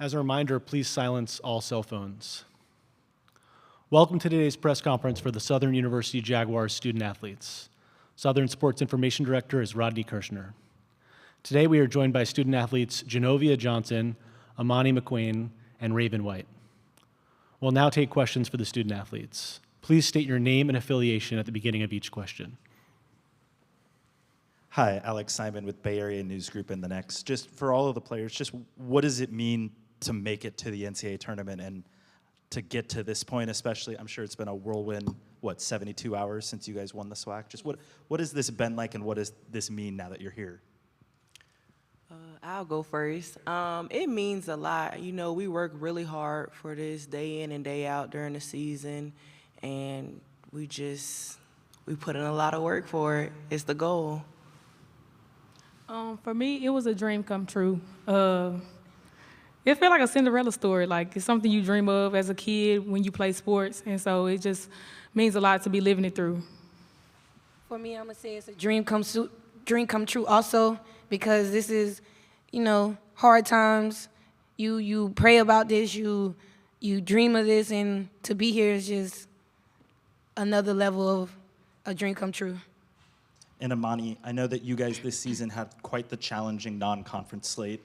As a reminder, please silence all cell phones. Welcome to today's press conference for the Southern University Jaguars student athletes. Southern Sports Information Director is Rodney Kirshner. Today we are joined by student athletes Genovia Johnson, Amani McQueen, and Raven White. We'll now take questions for the student athletes. Please state your name and affiliation at the beginning of each question. Hi, Alex Simon with Bay Area News Group and The Next. Just for all of the players, just what does it mean to make it to the NCAA tournament and to get to this point, especially? I'm sure it's been a whirlwind, 72 hours since you guys won the SWAC? Just what has this been like, and what does this mean now that you're here? I'll go first. It means a lot. You know, we work really hard for this day in and day out during the season, and we put in a lot of work for it. It's the goal. For me, it was a dream come true. It felt like a Cinderella story. Like, it's something you dream of as a kid when you play sports, and so it just means a lot to be living it through. For me, I'm gonna say it's a dream come true also, because this is, you know, hard times. You pray about this, you dream of this, and to be here is just another level of a dream come true. And Amani, I know that you guys this season had quite the challenging non-conference slate.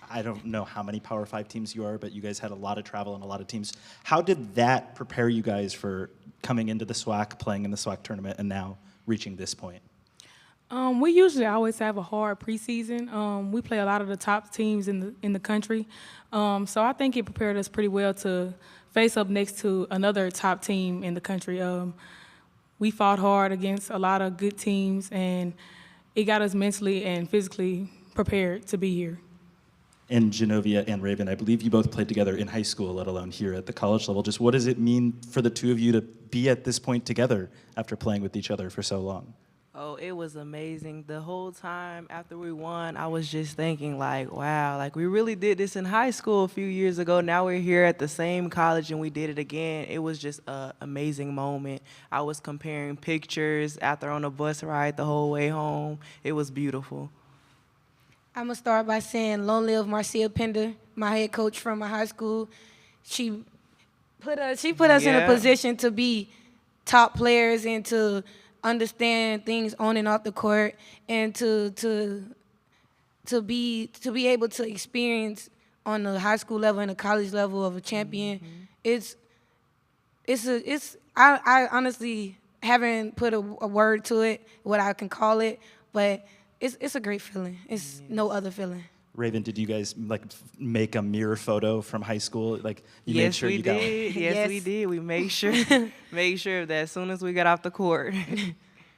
I don't know how many Power 5 teams you are, but you guys had a lot of travel and a lot of teams. How did that prepare you guys for coming into the SWAC, playing in the SWAC tournament, and now reaching this point? We usually always have a hard preseason. We play a lot of the top teams in the country, so I think it prepared us pretty well to face up next to another top team in the country. We fought hard against a lot of good teams, and it got us mentally and physically prepared to be here. And Genovia and Raven, I believe you both played together in high school, let alone here at the college level. Just what does it mean for the two of you to be at this point together after playing with each other for so long? Oh, it was amazing. The whole time after we won, I was just thinking, like, wow, like we really did this in high school a few years ago. Now we're here at the same college and we did it again. It was just an amazing moment. I was comparing pictures after on a bus ride the whole way home. It was beautiful. I'm gonna start by saying long live Marcia Pender, my head coach from my high school. She put us in a position to be top players and to understand things on and off the court, and to be able to experience on the high school level and the college level of a champion. I honestly haven't put a word to it, what I can call it, but it's a great feeling. It's no other feeling. Raven, did you guys make a mirror photo from high school? Like you made sure you got one? Yes, we did. We made sure that as soon as we got off the court. It's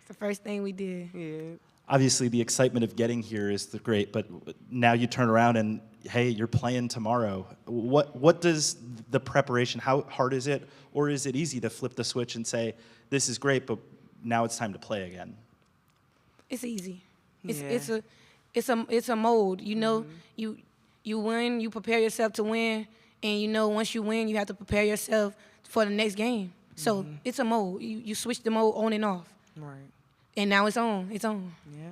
the first thing we did. Yeah. Obviously, the excitement of getting here is great, but now you turn around and hey, you're playing tomorrow. What does the preparation? How hard is it, or is it easy to flip the switch and say, this is great, but now it's time to play again? It's easy. It's a mode, you know. You win, you prepare yourself to win, and you know once you win, you have to prepare yourself for the next game. So it's a mode. You switch the mode on and off. Right. And now it's on. It's on. Yeah.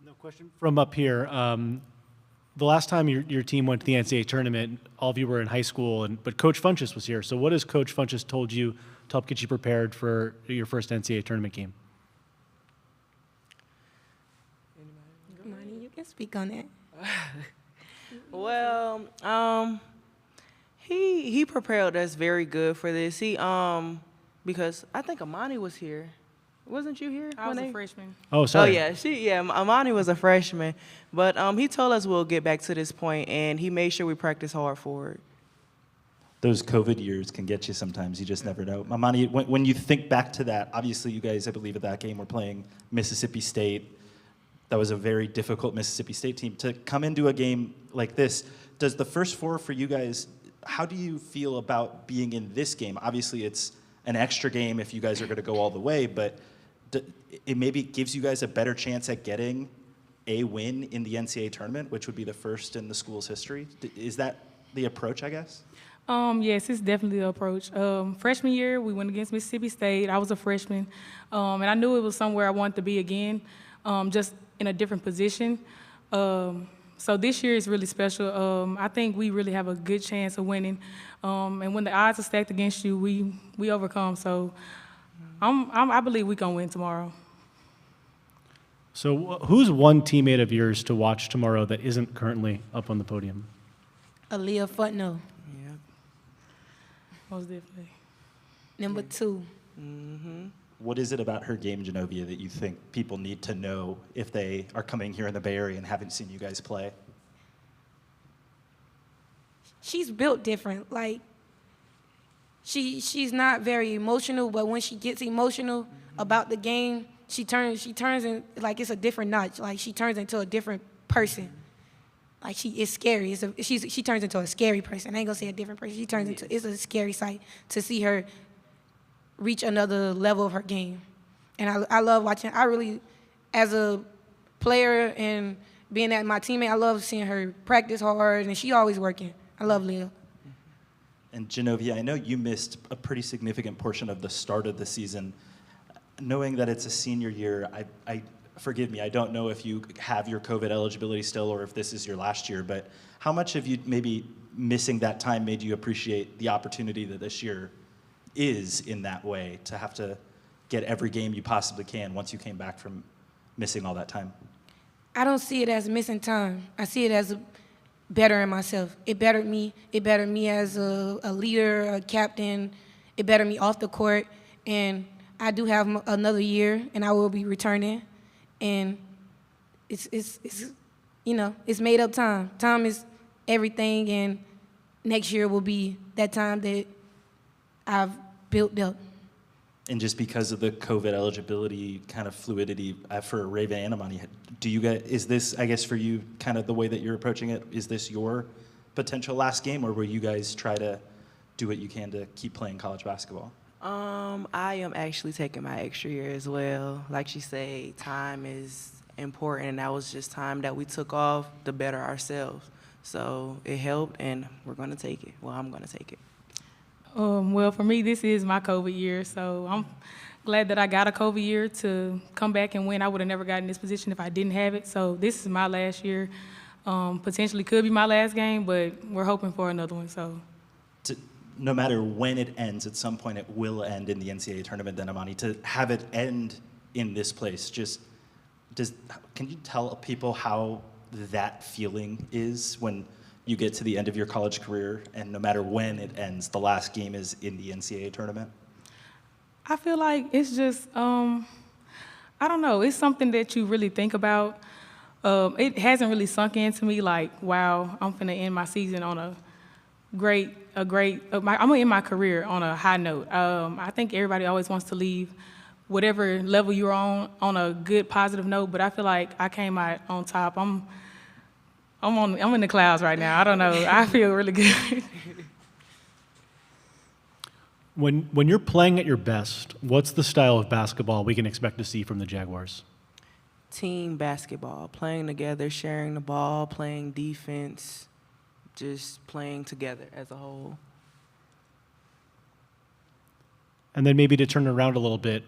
No question from up here. The last time your team went to the NCAA tournament, all of you were in high school, but Coach Funchess was here. So what has Coach Funchess told you to help get you prepared for your first NCAA tournament game? Money, you can speak on that. Well, he prepared us very good for this. Because I think Amani was here. Wasn't you here? I was a freshman. Oh, sorry. Oh, yeah. Amani was a freshman. But he told us we'll get back to this point, and he made sure we practice hard for it. Those COVID years can get you sometimes. You just never know. Amani, when you think back to that, obviously you guys, I believe at that game, were playing Mississippi State. That was a very difficult Mississippi State team. To come into a game like this, does the First Four for you guys, how do you feel about being in this game? Obviously it's an extra game if you guys are going to go all the way, but it maybe gives you guys a better chance at getting a win in the NCAA tournament, which would be the first in the school's history. Is that the approach, I guess? Yes, it's definitely the approach. Freshman year, we went against Mississippi State. I was a freshman, and I knew it was somewhere I wanted to be again, just in a different position. So this year is really special. I think we really have a good chance of winning. And when the odds are stacked against you, we overcome. So I believe we're going to win tomorrow. So who's one teammate of yours to watch tomorrow that isn't currently up on the podium? Aaliyah Futno. Yeah. Most definitely. Number 2. What is it about her game, Genovia, that you think people need to know if they are coming here in the Bay Area and haven't seen you guys play? She's built different. Like, she's not very emotional, but when she gets emotional about the game, she turns in, like, it's a different notch. Like, she turns into a different person. Like, it's scary. She turns into a scary person. I ain't gonna say a different person. She turns into, it's a scary sight to see her reach another level of her game. And I love watching. I really, as a player and being at my teammate, I love seeing her practice hard, and she always working. I love Leah. And Genovia, I know you missed a pretty significant portion of the start of the season. Knowing that it's a senior year, I forgive me, I don't know if you have your COVID eligibility still or if this is your last year, but how much of you maybe missing that time made you appreciate the opportunity that this year is in that way, to have to get every game you possibly can once you came back from missing all that time? I don't see it as missing time. I see it as bettering myself. It bettered me. It bettered me as a leader, a captain. It bettered me off the court. And I do have another year, and I will be returning. And it's made up time. Time is everything, and next year will be that time that I've built up. And just because of the COVID eligibility kind of fluidity for Raven and Amani, do you guys, is this, I guess for you, kind of the way that you're approaching it, is this your potential last game, or will you guys try to do what you can to keep playing college basketball? I am actually taking my extra year as well. Like she said, time is important, and that was just time that we took off to better ourselves. So it helped, and we're going to take it. Well, I'm going to take it. Well, for me, this is my COVID year, so I'm glad that I got a COVID year to come back and win. I would have never gotten this position if I didn't have it. So this is my last year. Potentially could be my last game, but we're hoping for another one. So, No matter when it ends, at some point it will end in the NCAA tournament, then, Amani. To have it end in this place, can you tell people how that feeling is when you get to the end of your college career, and no matter when it ends, the last game is in the NCAA tournament? I feel like it's just, I don't know, it's something that you really think about. It hasn't really sunk into me like, wow, I'm finna end my season on I'm gonna end my career on a high note. I think everybody always wants to leave whatever level you're on a good, positive note, but I feel like I came out on top. I'm in the clouds right now. I don't know. I feel really good. When you're playing at your best, what's the style of basketball we can expect to see from the Jaguars? Team basketball, playing together, sharing the ball, playing defense, just playing together as a whole. And then maybe to turn it around a little bit,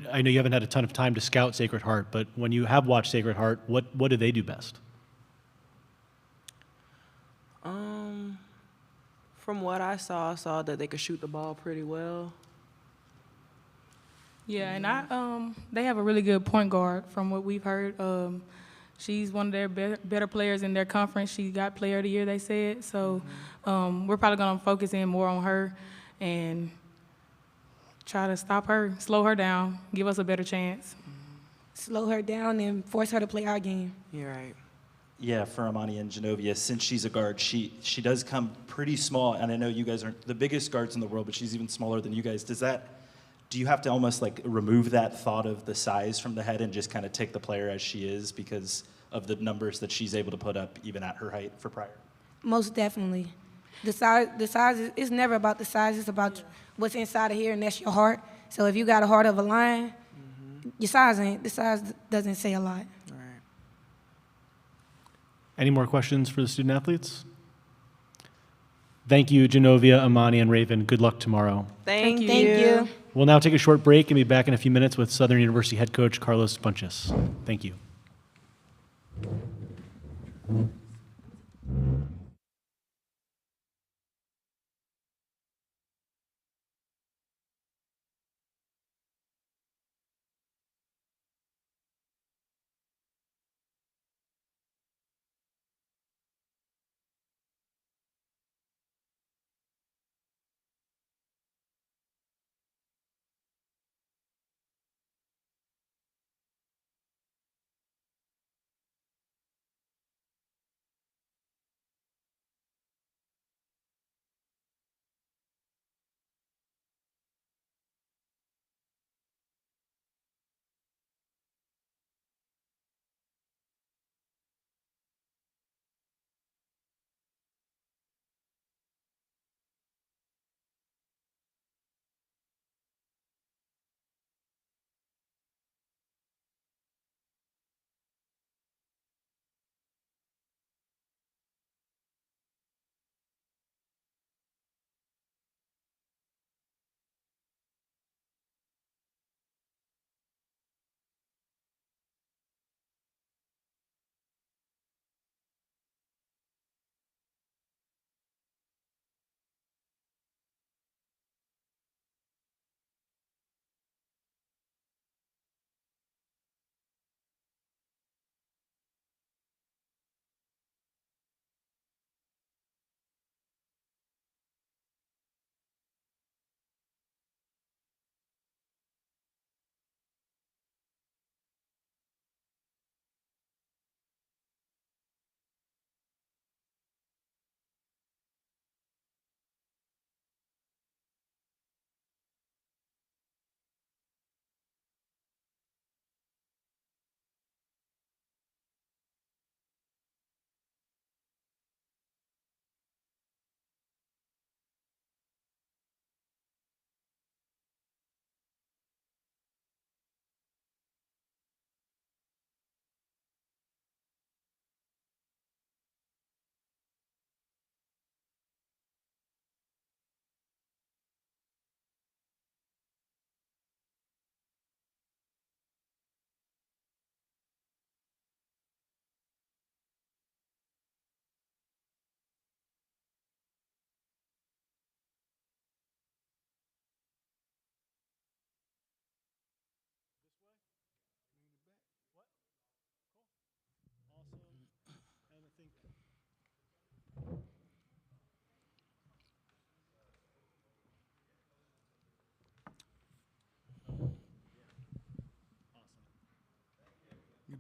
I know you haven't had a ton of time to scout Sacred Heart, but when you have watched Sacred Heart, what do they do best? From what I saw that they could shoot the ball pretty well. Yeah, and they have a really good point guard from what we've heard. She's one of their better players in their conference. She got Player of the Year, they said. So we're probably going to focus in more on her and try to stop her, slow her down, give us a better chance. Slow her down and force her to play our game. You're right. Yeah, for Amani and Genovia, since she's a guard, she does come pretty small, and I know you guys aren't the biggest guards in the world, but she's even smaller than you guys. Do you have to almost like remove that thought of the size from the head and just kind of take the player as she is because of the numbers that she's able to put up even at her height for Pryor? Most definitely. The size is never about the size. It's about what's inside of here, and that's your heart. So if you got a heart of a lion, the size doesn't say a lot. All right. Any more questions for the student athletes? Thank you, Genovia, Amani, and Raven. Good luck tomorrow. Thank you. Thank you. We'll now take a short break and be back in a few minutes with Southern University head coach Carlos Bunches. Thank you.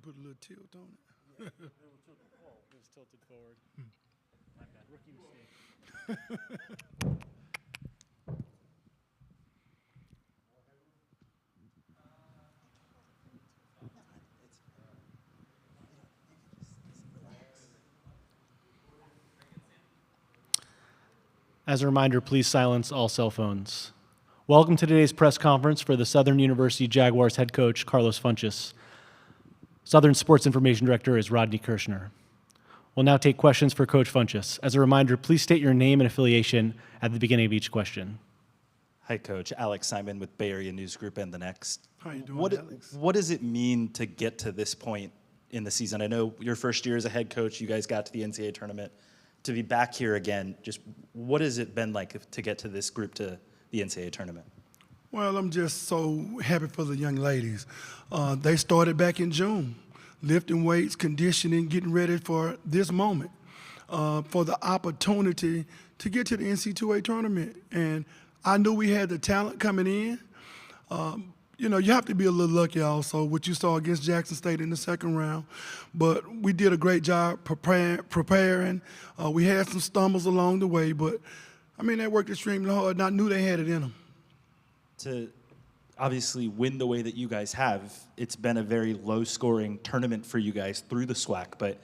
put a little tilt on it. It was tilted forward. My bad. Rookie mistake. As a reminder, please silence all cell phones. Welcome to today's press conference for the Southern University Jaguars head coach, Carlos Funchess. Southern Sports Information Director is Rodney Kirshner. We'll now take questions for Coach Funchess. As a reminder, please state your name and affiliation at the beginning of each question. Hi, Coach. Alex Simon with Bay Area News Group and The Next. How you doing, Alex? What does it mean to get to this point in the season? I know your first year as a head coach, you guys got to the NCAA tournament. To be back here again, just what has it been like to get to this group to the NCAA tournament? Well, I'm just so happy for the young ladies. They started back in June, lifting weights, conditioning, getting ready for this moment, for the opportunity to get to the NCAA tournament. And I knew we had the talent coming in. You know, you have to be a little lucky also, what you saw against Jackson State in the second round. But we did a great job preparing. We had some stumbles along the way, but, I mean, they worked extremely hard, and I knew they had it in them. To obviously win the way that you guys have, it's been a very low-scoring tournament for you guys through the SWAC. But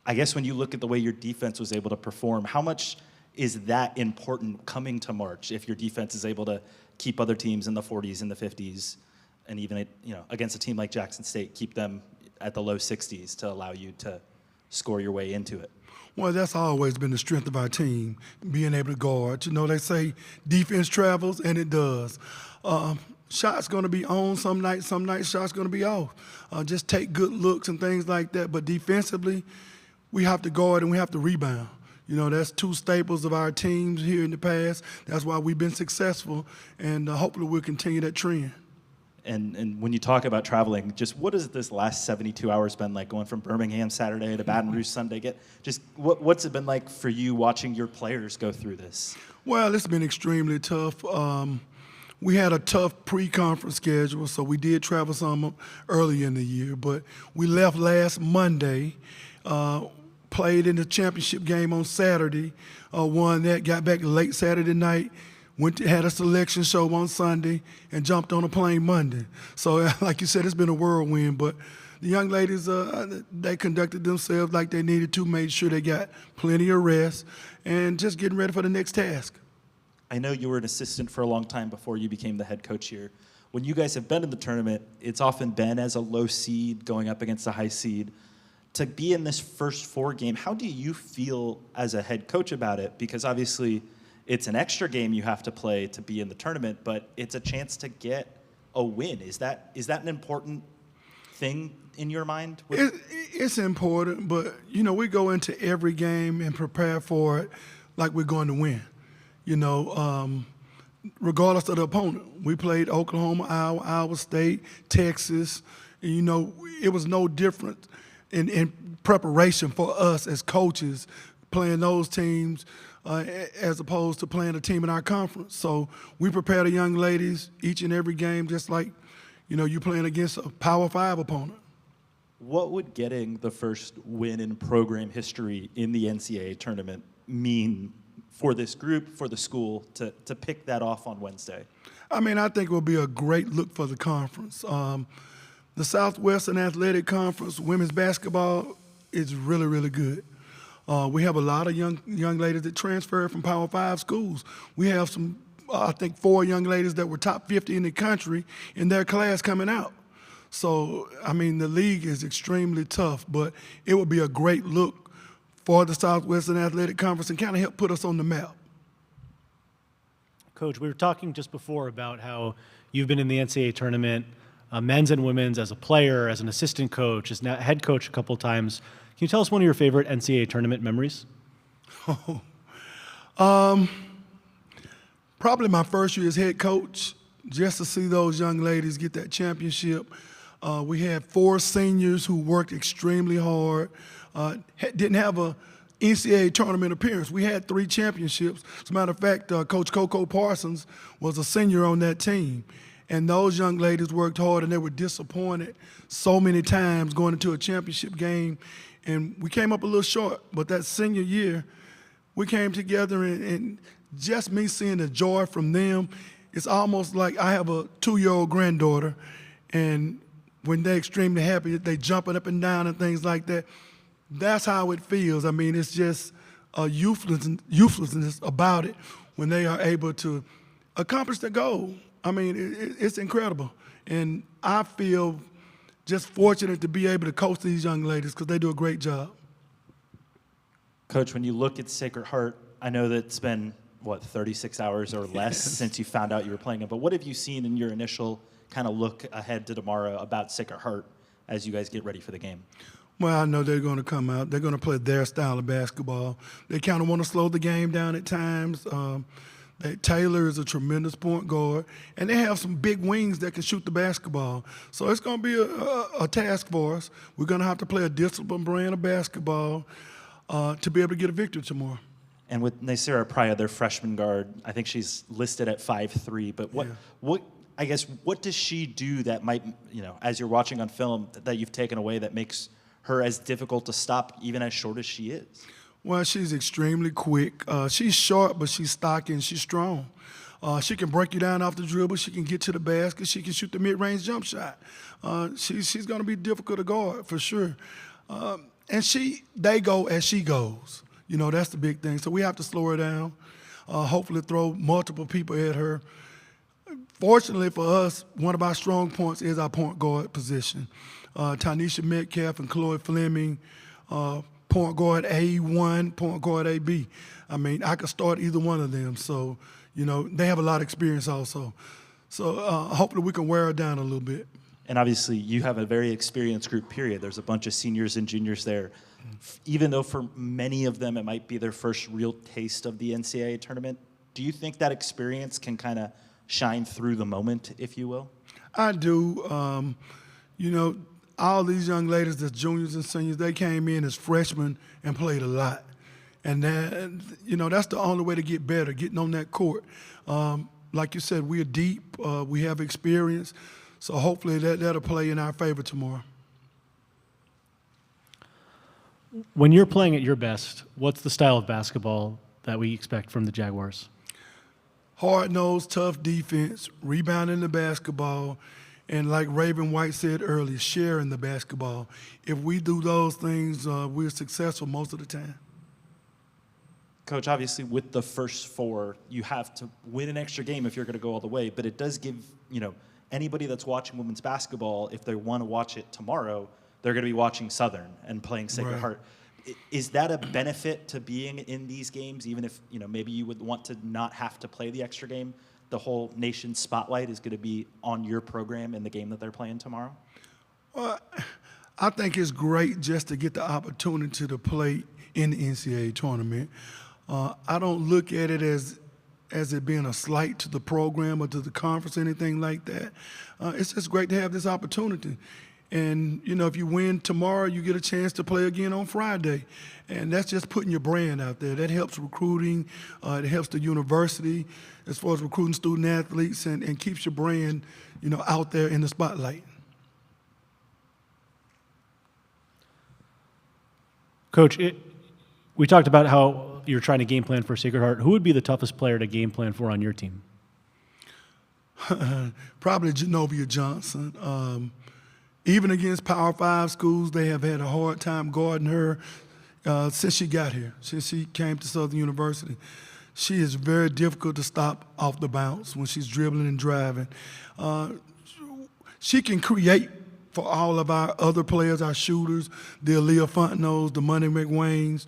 I guess when you look at the way your defense was able to perform, how much is that important coming to March if your defense is able to keep other teams in the 40s and the 50s, and even against a team like Jackson State, keep them at the low 60s to allow you to score your way into it? Well, that's always been the strength of our team, being able to guard. You know, they say defense travels, and it does. Shots going to be on some nights shots going to be off. Just take good looks and things like that. But defensively, we have to guard and we have to rebound. You know, that's two staples of our teams here in the past. That's why we've been successful, and hopefully we'll continue that trend. And when you talk about traveling, just what has this last 72 hours been like, going from Birmingham Saturday to Baton Rouge Sunday? What's it been like for you watching your players go through this? Well, it's been extremely tough. We had a tough pre-conference schedule, so we did travel some early in the year. But we left last Monday, played in the championship game on Saturday, won that, got back late Saturday night, had a selection show on Sunday, and jumped on a plane Monday. So like you said, it's been a whirlwind, but the young ladies, they conducted themselves like they needed to, made sure they got plenty of rest, and just getting ready for the next task. I know you were an assistant for a long time before you became the head coach here. When you guys have been in the tournament, it's often been as a low seed going up against a high seed. To be in this First Four game, how do you feel as a head coach about it? Because obviously it's an extra game you have to play to be in the tournament, but it's a chance to get a win. Is that an important thing in your mind? It's important, but, you know, we go into every game and prepare for it like we're going to win. You know, regardless of the opponent. We played Oklahoma, Iowa State, Texas. And, you know, it was no different in preparation for us as coaches playing those teams as opposed to playing a team in our conference. So we prepare the young ladies each and every game just like, you know, you're playing against a Power 5 opponent. What would getting the first win in program history in the NCAA tournament mean for this group, for the school, to pick that off on Wednesday? I mean, I think it will be a great look for the conference. The Southwestern Athletic Conference women's basketball is really, really good. We have a lot of young ladies that transfer from Power 5 schools. We have some, I think, 4 young ladies that were top 50 in the country in their class coming out. So, I mean, the league is extremely tough, but it would be a great look for the Southwestern Athletic Conference and kind of help put us on the map. Coach, we were talking just before about how you've been in the NCAA tournament, men's and women's, as a player, as an assistant coach, as now head coach a couple times. Can you tell us one of your favorite NCAA tournament memories? Probably my first year as head coach, just to see those young ladies get that championship. We had 4 seniors who worked extremely hard, didn't have a NCAA tournament appearance. We had 3 championships. As a matter of fact, Coach Coco Parsons was a senior on that team. And those young ladies worked hard, and they were disappointed so many times going into a championship game. And we came up a little short, but that senior year, we came together, and just me seeing the joy from them, it's almost like I have a 2-year-old granddaughter, and when they're extremely happy, they jumping up and down and things like that. That's how it feels. I mean, it's just a youthfulness about it when they are able to accomplish their goal. I mean, it's incredible. And I feel just fortunate to be able to coach these young ladies because they do a great job. Coach, when you look at Sacred Heart, I know that it's been, 36 hours or less since you found out you were playing it, but what have you seen in your initial kind of look ahead to tomorrow about Sacred Heart as you guys get ready for the game? Well, I know they're going to come out. They're going to play their style of basketball. They kind of want to slow the game down at times. Taylor is a tremendous point guard, and they have some big wings that can shoot the basketball. So it's going to be a task for us. We're going to have to play a disciplined brand of basketball to be able to get a victory tomorrow. And with Naysira Praya, their freshman guard, I think she's listed at 5'3", but what does she do that might, as you're watching on film, that you've taken away that makes her as difficult to stop, even as short as she is? Well, she's extremely quick. She's short, but she's stocky and she's strong. She can break you down off the dribble. She can get to the basket. She can shoot the mid-range jump shot. She's going to be difficult to guard for sure. And they go as she goes. That's the big thing. So we have to slow her down, hopefully throw multiple people at her. Fortunately for us, one of our strong points is our point guard position. Tanisha Metcalf and Chloe Fleming, point guard A1, point guard AB. I mean, I could start either one of them. So, they have a lot of experience also. So hopefully we can wear her down a little bit. And obviously you have a very experienced group, period. There's a bunch of seniors and juniors there. Even though for many of them it might be their first real taste of the NCAA tournament, do you think that experience can kind of shine through the moment, if you will? I do. All these young ladies that's juniors and seniors, they came in as freshmen and played a lot. And that's the only way to get better, getting on that court. Like you said, we're deep. We have experience. So hopefully that'll play in our favor tomorrow. When you're playing at your best, what's the style of basketball that we expect from the Jaguars? Hard-nosed, tough defense, rebounding the basketball, and like Raven White said earlier, sharing the basketball. If we do those things, we're successful most of the time. Coach, obviously with the first four, you have to win an extra game if you're going to go all the way, but it does give, anybody that's watching women's basketball, if they want to watch it tomorrow, they're going to be watching Southern and playing Sacred Heart. Is that a benefit to being in these games, even if maybe you would want to not have to play the extra game? The whole nation's spotlight is going to be on your program in the game that they're playing tomorrow? Well, I think it's great just to get the opportunity to play in the NCAA tournament. I don't look at it as it being a slight to the program or to the conference or anything like that. It's just great to have this opportunity. And, if you win tomorrow, you get a chance to play again on Friday. And that's just putting your brand out there. That helps recruiting. It helps the university as far as recruiting student athletes and keeps your brand, out there in the spotlight. Coach, we talked about how you're trying to game plan for Sacred Heart. Who would be the toughest player to game plan for on your team? Probably Genovia Johnson. Even against Power 5 schools, they have had a hard time guarding her since she got here, since she came to Southern University. She is very difficult to stop off the bounce when she's dribbling and driving. She can create for all of our other players, our shooters, the Aaliyah Fontenot's, the Money McWaynes,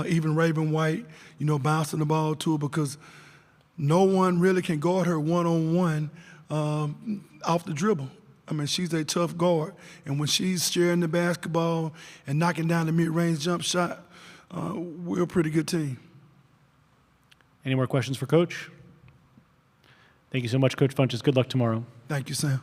even Raven White, bouncing the ball to her because no one really can guard her one-on-one off the dribble. I mean, she's a tough guard. And when she's sharing the basketball and knocking down the mid-range jump shot, we're a pretty good team. Any more questions for Coach? Thank you so much, Coach Funches. Good luck tomorrow. Thank you, Sam.